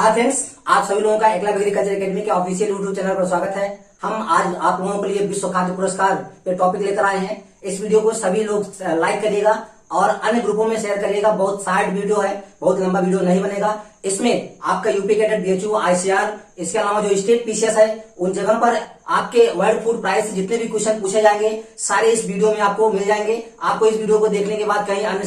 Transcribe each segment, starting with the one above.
हाँ फ्रेंड्स, आप सभी लोगों का एकलव्य एग्रीकल्चर एकेडमी के ऑफिशियल यूट्यूब चैनल पर स्वागत है। हम आज आप लोगों के लिए विश्व खाद्य पुरस्कार पे टॉपिक लेकर आए हैं। इस वीडियो को सभी लोग लाइक करिएगा और अन्य ग्रुपों में शेयर करिएगा। बहुत शार्ट वीडियो है, बहुत लंबा वीडियो नहीं बनेगा। इसमें आपका यूपी कैडेट, बीएचयू, आईसीआर, इसके अलावा जो स्टेट पीसीएस है उन जगह पर आपके वर्ल्ड फूड प्राइस जितने भी क्वेश्चन पूछे जाएंगे सारे इस वीडियो में आपको मिल जाएंगे। आपको इस वीडियो को देखने के बाद कहीं अन्य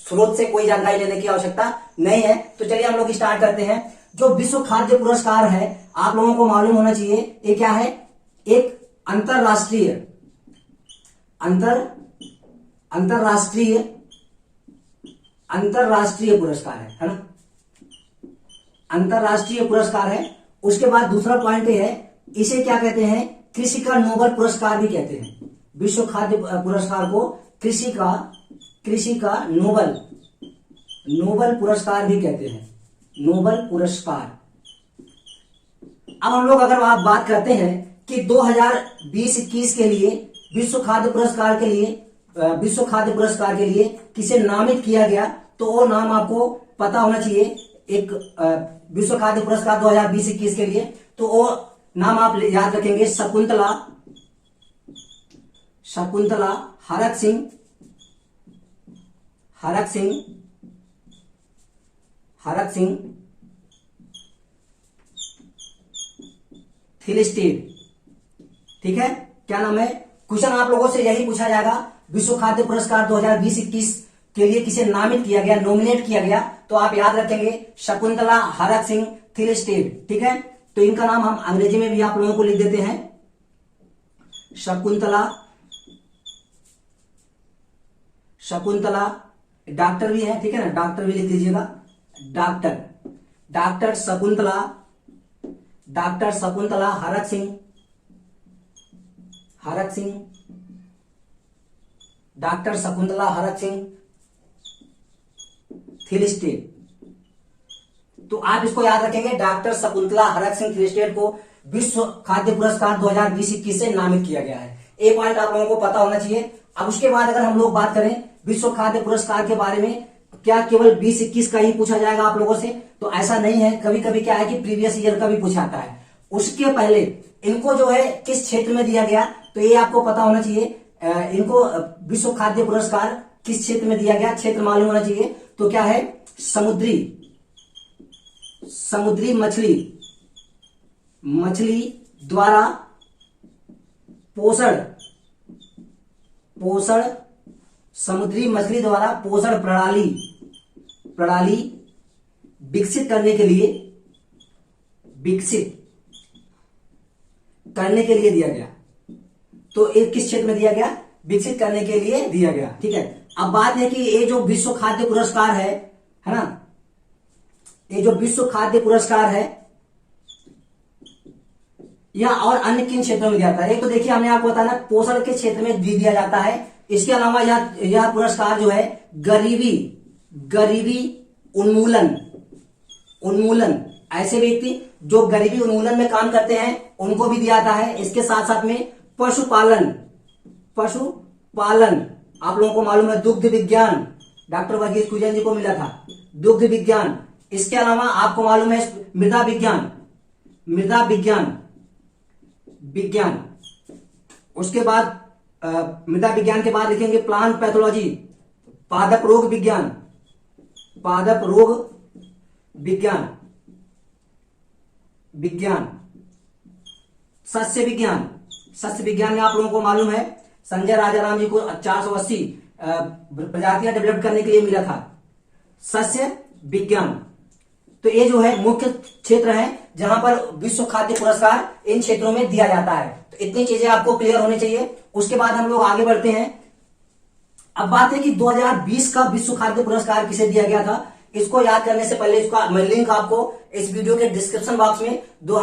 स्रोत से कोई जानकारी लेने की आवश्यकता नहीं है। तो चलिए हम लोग स्टार्ट करते हैं। जो विश्व खाद्य पुरस्कार है, आप लोगों को मालूम होना चाहिए ये क्या है। एक अंतरराष्ट्रीय पुरस्कार है ना, अंतरराष्ट्रीय पुरस्कार है। उसके बाद दूसरा पॉइंट ये है, इसे क्या कहते हैं, कृषि का नोबेल पुरस्कार भी कहते हैं। विश्व खाद्य पुरस्कार को कृषि का नोबेल पुरस्कार भी कहते हैं, नोबेल पुरस्कार। अब हम लोग अगर आप बात करते हैं कि 2020-21 के लिए विश्व खाद्य पुरस्कार के लिए किसे नामित किया गया, तो वो नाम आपको पता होना चाहिए। एक विश्व खाद्य पुरस्कार 2020-21 के लिए, तो वो नाम आप याद रखेंगे, शकुंतला हरक सिंह थिलिस्टीड। ठीक है, क्या नाम है। क्वेश्चन आप लोगों से यही पूछा जाएगा, विश्व खाद्य पुरस्कार 2020-21 के लिए किसे नामित किया गया, नॉमिनेट किया गया, तो आप याद रखेंगे शकुंतला हरक सिंह थिलिस्टीड। ठीक है, तो इनका नाम हम अंग्रेजी में भी आप लोगों को लिख देते हैं, शकुंतला। डॉक्टर भी है, ठीक है ना, डॉक्टर भी लिख दीजिएगा, डॉक्टर शकुंतला हरक सिंह, डॉक्टर शकुंतला हरक सिंह थिलिस्टीड। तो आप इसको याद रखेंगे, डॉक्टर शकुंतला हरक सिंह थिलिस्टीड को विश्व खाद्य पुरस्कार 2020-21 से नामित किया गया है। एक पॉइंट आप लोगों को पता होना चाहिए। अब उसके बाद अगर हम लोग बात करें विश्व खाद्य पुरस्कार के बारे में, क्या केवल 20-21 का ही पूछा जाएगा आप लोगों से, तो ऐसा नहीं है। कभी कभी क्या है कि प्रीवियस ईयर का भी पूछा जाता है। उसके पहले इनको जो है किस क्षेत्र में दिया गया, तो ये आपको पता होना चाहिए। इनको विश्व खाद्य पुरस्कार किस क्षेत्र में दिया गया, क्षेत्र मालूम होना चाहिए। तो क्या है, समुद्री मछली द्वारा पोषण समुद्री मछली द्वारा पोषण प्रणाली विकसित करने के लिए दिया गया। तो ये किस क्षेत्र में दिया गया, विकसित करने के लिए दिया गया। ठीक है, अब बात है कि ये जो विश्व खाद्य पुरस्कार है ना, ये जो विश्व खाद्य पुरस्कार है या और अन्य किन क्षेत्रों में दिया जाता है। एक तो देखिए हमने आपको बताया ना, पोषण के क्षेत्र में दिया जाता है। इसके अलावा यह पुरस्कार जो है गरीबी उन्मूलन, ऐसे व्यक्ति जो गरीबी उन्मूलन में काम करते हैं उनको भी दिया जाता है। इसके साथ साथ में पशुपालन, आप लोगों को मालूम है, दुग्ध विज्ञान, डॉक्टर वर्गीस कुरियन जी को मिला था, दुग्ध विज्ञान। इसके अलावा आपको मालूम है मृदा विज्ञान। उसके बाद मृदा विज्ञान के बाद लिखेंगे प्लांट पैथोलॉजी, पादप रोग विज्ञान, सस्य विज्ञान में आप लोगों को मालूम है संजय राजाराम जी को 480 प्रजातियां डेवलप करने के लिए मिला था, सस्य विज्ञान। तो ये जो है मुख्य क्षेत्र है जहां पर विश्व खाद्य पुरस्कार इन क्षेत्रों में दिया जाता है। तो इतनी चीजें आपको क्लियर होनी चाहिए। उसके बाद हम लोग आगे बढ़ते हैं। अब बात है कि 2020 का विश्व खाद्य पुरस्कार किसे दिया गया था। इसको याद करने से पहले इसका मैं लिंक आपको इस वीडियो के डिस्क्रिप्शन बॉक्स में जो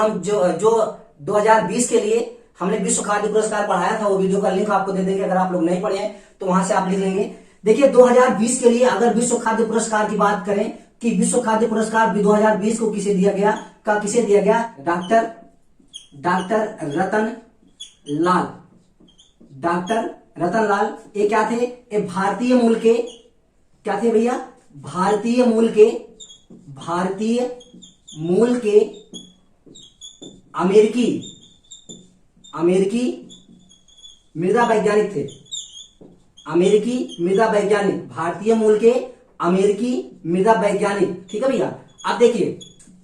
2020 के लिए हमने विश्व खाद्य पुरस्कार पढ़ाया था वो वीडियो का लिंक आपको दे देंगे। अगर आप लोग नहीं पढ़े हैं तो वहां से आप लिख लेंगे। देखिए 2020 के लिए अगर विश्व खाद्य पुरस्कार की बात करें कि विश्व खाद्य पुरस्कार 2020 को किसे दिया गया, डॉक्टर रतन लाल। ये क्या थे, ये भारतीय मूल के क्या थे भैया, भारतीय मूल के अमेरिकी मृदा वैज्ञानिक थे। अमेरिकी मृदा वैज्ञानिक, भारतीय मूल के अमेरिकी मृदा वैज्ञानिक। ठीक है भैया। अब देखिए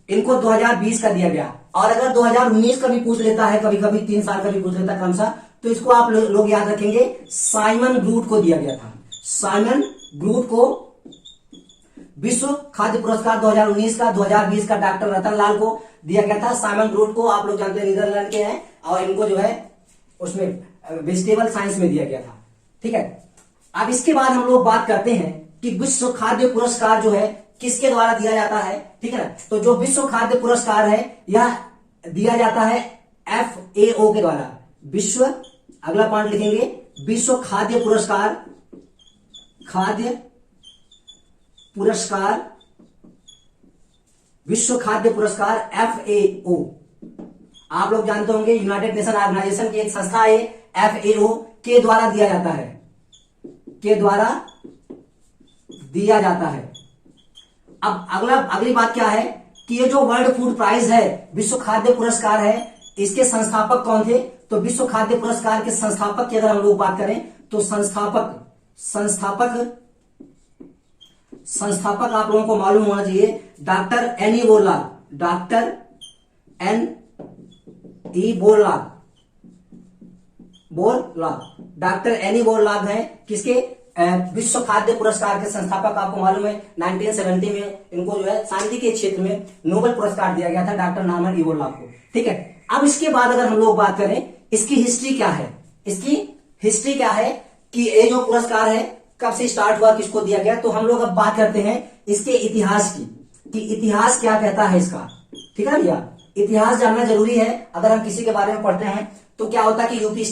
इनको 2020 का दिया गया, और अगर 2019 का भी पूछ लेता है, कभी कभी 3 साल का भी पूछ लेता है क्रमशः, तो इसको आप लोग याद रखेंगे, साइमन ग्रूट को दिया गया था। साइमन ग्रूट को विश्व खाद्य पुरस्कार 2019 का, 2020 का डॉक्टर रतन लाल को दिया गया था। साइमन ग्रूट को आप लोग जानते हैं नीदरलैंड के हैं, और इनको जो है उसमें वेजिटेबल साइंस में दिया गया था। ठीक है। अब इसके बाद हम लोग बात करते हैं कि विश्व खाद्य पुरस्कार जो है किसके द्वारा दिया जाता है। ठीक है ना। तो जो विश्व खाद्य पुरस्कार है यह दिया जाता है FAO के द्वारा। विश्व, अगला पॉइंट लिखेंगे, विश्व खाद्य पुरस्कार, विश्व खाद्य पुरस्कार FAO। आप लोग जानते होंगे यूनाइटेड नेशन ऑर्गेनाइजेशन की एक संस्था है, FAO के द्वारा दिया जाता है, अब अगली बात क्या है कि ये जो वर्ल्ड फूड प्राइज है, विश्व खाद्य पुरस्कार है, इसके संस्थापक कौन थे। तो विश्व खाद्य पुरस्कार के संस्थापक की अगर हम लोग बात करें तो संस्थापक आप लोगों को मालूम होना चाहिए, doctor any Borlaug, doctor any Borlaug है किसके, विश्व खाद्य पुरस्कार के संस्थापक। आपको मालूम है 1970 में इनको जो है शांति के क्षेत्र में नोबेल पुरस्कार दिया गया था, डॉक्टर नॉर्मन बोरलाग को। ठीक है। अब इसके बाद अगर हम लोग बात करें इसकी हिस्ट्री क्या है, कि ये जो पुरस्कार है कब से स्टार्ट हुआ, किसको दिया गया। तो हम लोग अब बात करते हैं इसके इतिहास की, कि इतिहास क्या कहता है इसका। ठीक है भैया। इतिहास जानना जरूरी है। अगर हम किसी के बारे में पढ़ते हैं तो क्या होता है कि यूपी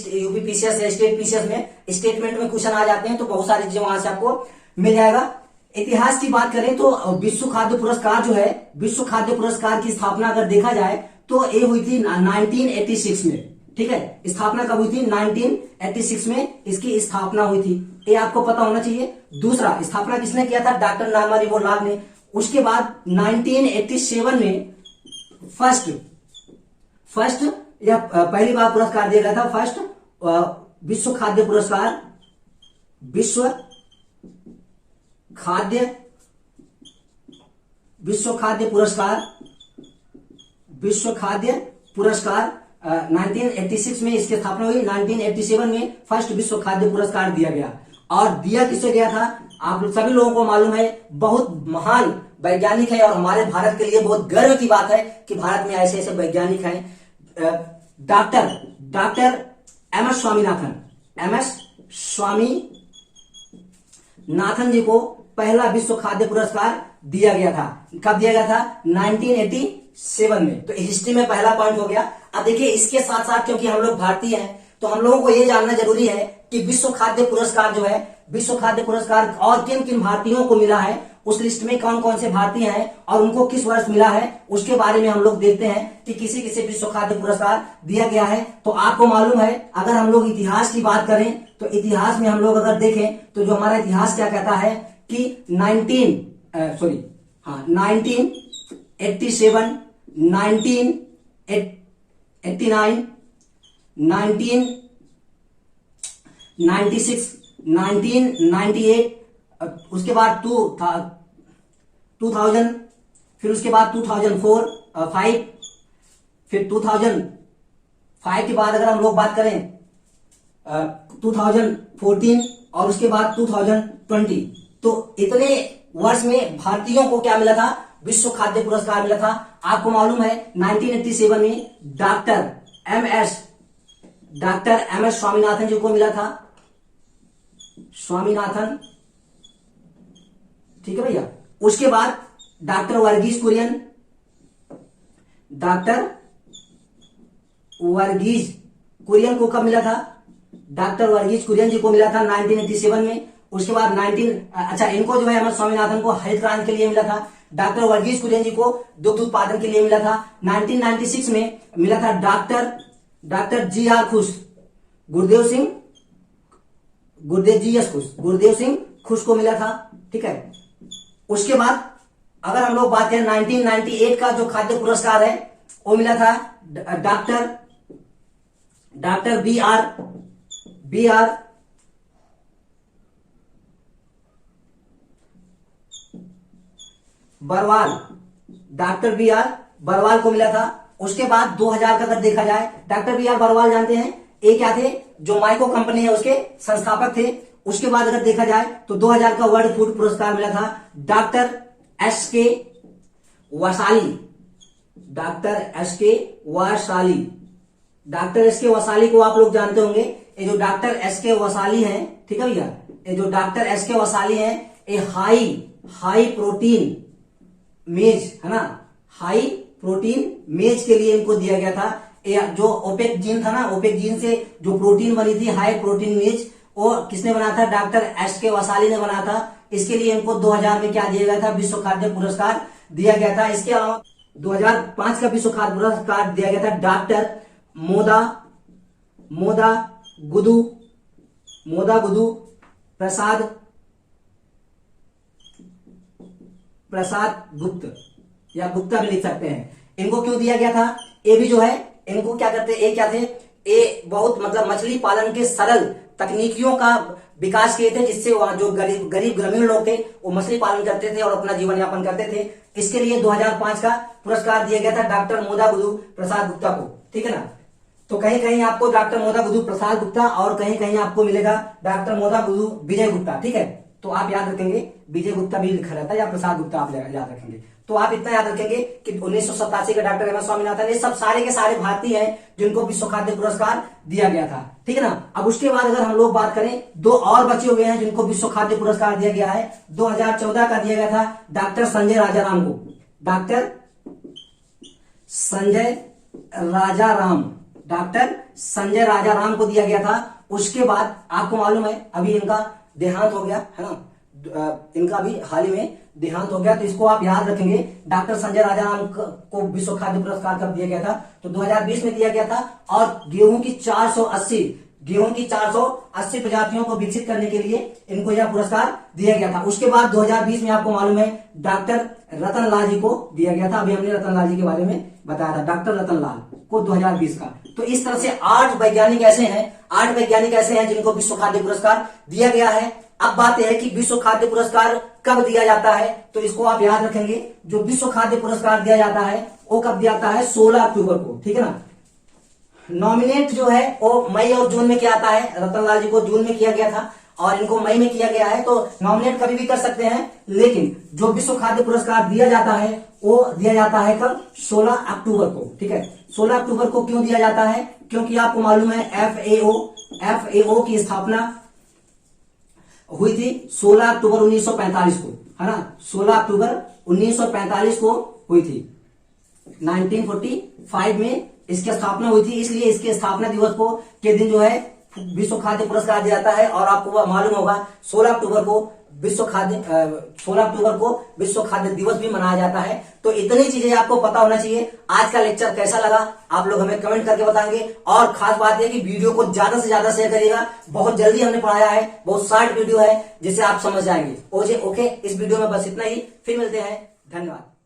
पीसीएस या स्टेट पीसीएस में स्टेटमेंट में क्वेश्चन आ जाते हैं, तो बहुत सारी चीजें वहां से आपको मिल जाएगा। इतिहास की बात करें तो विश्व खाद्य पुरस्कार जो है, विश्व खाद्य पुरस्कार की स्थापना अगर देखा जाए तो ये हुई थी 1986 में। ठीक है। स्थापना कब हुई थी, 1986 में इसकी स्थापना हुई थी, ये आपको पता होना चाहिए। दूसरा, स्थापना किसने किया था, डॉक्टर नॉर्मन बोरलाग ने। उसके बाद 1987 में फर्स्ट यह पहली बार पुरस्कार दिया गया था, फर्स्ट विश्व खाद्य पुरस्कार, विश्व खाद्य पुरस्कार 1986 में इसकी स्थापना हुई। 1987 में फर्स्ट विश्व खाद्य पुरस्कार दिया गया, और दिया किसे गया था, आप सभी लोगों को मालूम है, बहुत महान वैज्ञानिक है, और हमारे भारत के लिए बहुत गर्व की बात है कि भारत में ऐसे ऐसे वैज्ञानिक हैं। डॉक्टर एम एस स्वामीनाथन जी को पहला विश्व खाद्य पुरस्कार दिया गया था। कब दिया गया था, 1987 में। तो हिस्ट्री में पहला पॉइंट हो गया। अब देखिए इसके साथ साथ, क्योंकि हम लोग भारतीय हैं तो हम लोगों को यह जानना जरूरी है कि विश्व खाद्य पुरस्कार जो है, विश्व खाद्य पुरस्कार और किन किन भारतीयों को मिला है, उस लिस्ट में कौन कौन से भारतीय हैं और उनको किस वर्ष मिला है, उसके बारे में हम लोग देखते हैं कि किसी किसी विश्व खाद्य पुरस्कार दिया गया है। तो आपको मालूम है, अगर हम लोग इतिहास की बात करें तो इतिहास में हम लोग अगर देखें तो जो हमारा इतिहास क्या कहता है कि 1987, 1989, 1996, 1998, उसके बाद 2000, फिर उसके बाद 2004, 5, फिर 2005 के बाद अगर हम लोग बात करें 2014, और उसके बाद 2020। तो इतने वर्ष में भारतीयों को क्या मिला था, विश्व खाद्य पुरस्कार मिला था। आपको मालूम है 1987 में डॉक्टर एम एस स्वामीनाथन जी को मिला था, स्वामीनाथन। ठीक है भैया। उसके बाद डॉक्टर वर्गीज कुरियन को कब मिला था, डॉक्टर वर्गीज कुरियन जी को मिला था 1987 में। उसके बाद इनको जो है एम एस स्वामीनाथन को हरित क्रांति के लिए मिला था। डॉक्टर वर्गीज कुरियन जी को दुग्ध उत्पादन के लिए मिला था। 1996 में मिला था डॉक्टर जी आर खुश, गुरुदेव सिंह खुश को मिला था। ठीक है। उसके बाद अगर हम लोग बात करें 1998 का जो खाद्य पुरस्कार है वो मिला था doctor B R Barwal, doctor B R Barwal को मिला था। उसके बाद 2000 का अगर देखा जाए, डॉक्टर बी आर बरवाल जानते हैं ये क्या थे, जो माइको कंपनी है उसके संस्थापक थे। उसके बाद अगर देखा जाए तो 2000 का वर्ल्ड फूड पुरस्कार मिला था डॉक्टर एस के वसाली, डॉक्टर एस के वसाली को आप लोग जानते होंगे। ये जो डॉक्टर एस के वसाली हैं, ठीक है भैया, ये जो डॉक्टर एस के वसाली हैं, ये हाई प्रोटीन मेज है ना, हाई प्रोटीन मेज के लिए इनको दिया गया था। जो ओपेक जीन था ना, ओपेक जीन से जो प्रोटीन बनी थी हाई प्रोटीन मेज, वो किसने बनाया था, डॉक्टर एस के वसाली ने बनाया था। इसके लिए इनको 2000 में क्या दिया गया था, विश्व खाद्य पुरस्कार दिया गया था। इसके अलावा 2005 का विश्व खाद्य पुरस्कार दिया गया था डॉक्टर मोदा गुदू प्रसाद गुप्त, या गुप्ता भी लिख सकते हैं। इनको क्यों दिया गया था, ये भी जो है इनको क्या करते, ये क्या थे, ये बहुत मतलब मछली पालन के सरल तकनीकियों का विकास किए थे, जिससे वहां जो गरीब ग्रामीण लोग थे वो मछली पालन करते थे और अपना जीवन यापन करते थे। इसके लिए 2005 का पुरस्कार दिया गया था डॉक्टर मोदा गुदू प्रसाद गुप्ता को, ठीक है ना। तो कहीं कहीं आपको डॉक्टर मोदा गुदू प्रसाद गुप्ता और कहीं कहीं आपको मिलेगा डॉक्टर मोदा गुदू विजय गुप्ता, ठीक है। तो आप याद रखेंगे, विजय गुप्ता भी लिखा रहता है या प्रसाद गुप्ता आप याद रखेंगे। तो आप इतना याद रखेंगे कि 1987 का डॉक्टर एम एस स्वामीनाथन, ये सब सारे के सारे भारतीय हैं जिनको विश्व खाद्य पुरस्कार दिया गया था, ठीक है ना। अब उसके बाद अगर हम लोग बात करें, दो और बचे हुए हैं जिनको विश्व खाद्य पुरस्कार दिया गया है। 2014 का दिया गया था डॉक्टर संजय राजाराम को, डॉक्टर संजय राजाराम को दिया गया था। उसके बाद आपको मालूम है अभी इनका देहांत हो गया है ना, इनका भी हाल ही में देहांत हो गया। तो इसको आप याद रखेंगे, डॉक्टर संजय राजाराम को विश्व खाद्य पुरस्कार कब दिया गया था, तो 2020 में दिया गया था। और गेहूं की 480 प्रजातियों को विकसित करने के लिए इनको यह पुरस्कार दिया गया था। उसके बाद 2020 में आपको मालूम है डॉक्टर रतन लाल जी को दिया गया था। अभी हमने रतन लाल जी के बारे में बताया था, डॉक्टर रतन लाल को 2020 का। तो इस तरह से 8 वैज्ञानिक ऐसे हैं जिनको विश्व खाद्य पुरस्कार दिया गया है। अब बात यह है कि विश्व खाद्य पुरस्कार कब दिया जाता है, तो इसको आप याद रखेंगे। जो विश्व खाद्य पुरस्कार दिया जाता है वो कब दिया जाता है, 16 अक्टूबर को, ठीक है ना। नॉमिनेट जो है वो मई और जून में किया आता है। रतन लाल जी को जून में किया गया था और इनको मई में किया गया है। तो नॉमिनेट कभी भी कर सकते हैं, लेकिन जो विश्व खाद्य पुरस्कार दिया जाता है वो दिया जाता है कब, 16 अक्टूबर को, ठीक है। 16 अक्टूबर को क्यों दिया जाता है, क्योंकि आपको मालूम है FAO की स्थापना हुई थी 16 अक्टूबर 1945 को, है ना। 16 अक्टूबर 1945 को हुई थी। 1945 में इसकी स्थापना हुई थी, इसलिए इसके स्थापना दिवस को के दिन जो है विश्व खाद्य पुरस्कार दिया जाता है। और आपको मालूम होगा 16 अक्टूबर को विश्व खाद्य दिवस भी मनाया जाता है। तो इतनी चीजें आपको पता होना चाहिए। आज का लेक्चर कैसा लगा आप लोग हमें कमेंट करके बताएंगे। और खास बात है कि वीडियो को ज्यादा से ज्यादा शेयर करिएगा। बहुत जल्दी हमने पढ़ाया है, बहुत शॉर्ट वीडियो है जिसे आप समझ जाएंगे। ओके, इस वीडियो में बस इतना ही, फिर मिलते हैं, धन्यवाद।